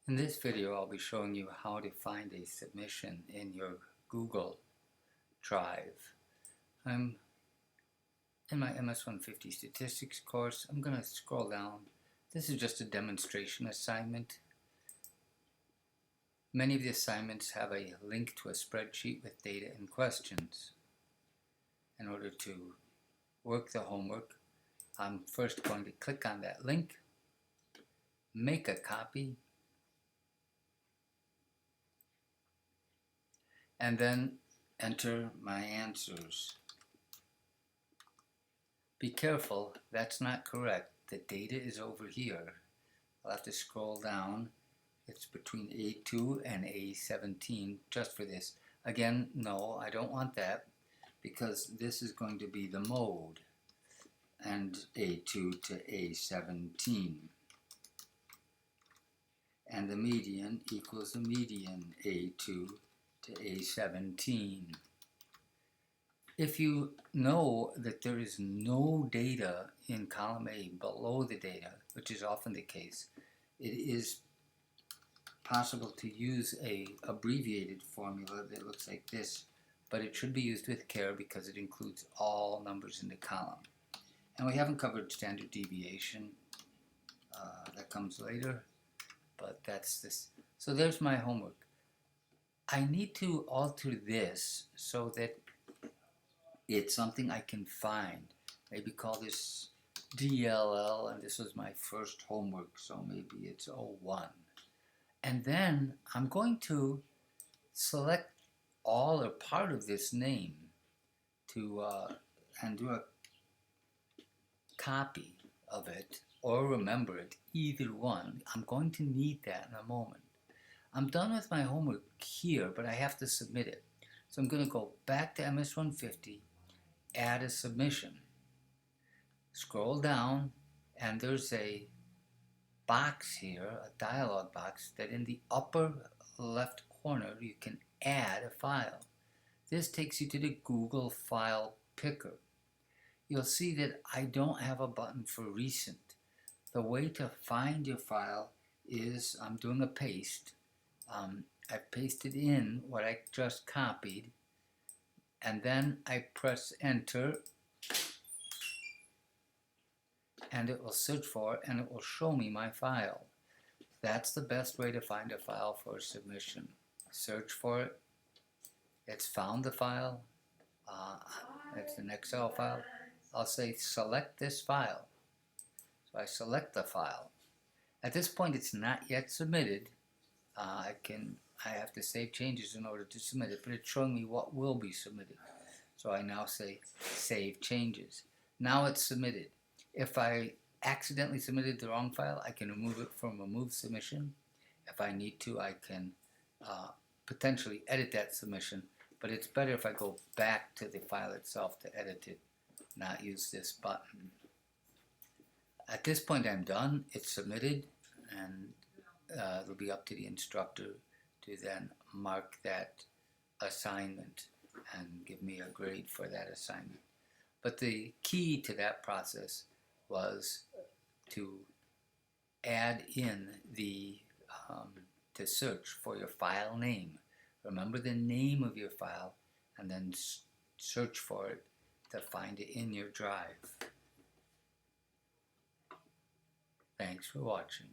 In this video, I'll be showing you how to find a submission in your Google Drive. I'm in my MS-150 statistics course. I'm going to scroll down. This is just a demonstration assignment. Many of the assignments have a link to a spreadsheet with data and questions. In order to work the homework, I'm first going to click on that link, make a copy, and then enter my answers. Be careful, that's not correct. The data is over here. I'll have to scroll down. It's between A2 and A17 just for this. Again, no, I don't want that because this is going to be the mode and A2 to A17. And the median equals the median A2 to A17. If you know that there is no data in column A below the data, which is often the case, it is possible to use a abbreviated formula that looks like this, but it should be used with care because it includes all numbers in the column. And we haven't covered standard deviation. That comes later, but that's this. So there's my homework. I need to alter this so that it's something I can find. Maybe call this DLL, and this was my first homework, so maybe it's 01. And then I'm going to select all or part of this name to and do a copy of it or remember it, either one. I'm going to need that in a moment. I'm done with my homework here, but I have to submit it. So I'm going to go back to MS-150, add a submission. Scroll down, and there's a box here, a dialog box, that in the upper left corner you can add a file. This takes you to the Google File Picker. You'll see that I don't have a button for recent. The way to find your file is I'm doing a paste. I pasted in what I just copied, and then I press enter, and it will search for it, and it will show me my file. That's the best way to find a file for submission. Search for it. It's found the file. It's an Excel file. I'll say select this file. So I select the file. At this point, it's not yet submitted. I have to save changes in order to submit it, but it's showing me what will be submitted. So I now say save changes. Now it's submitted. If I accidentally submitted the wrong file, I can remove it from remove submission. If I need to, I can potentially edit that submission, but it's better if I go back to the file itself to edit it, not use this button. At this point, I'm done. It's submitted, and it'll be up to the instructor to then mark that assignment and give me a grade for that assignment. But the key to that process was to add in the to search for your file name. Remember the name of your file and then search for it to find it in your drive. Thanks for watching.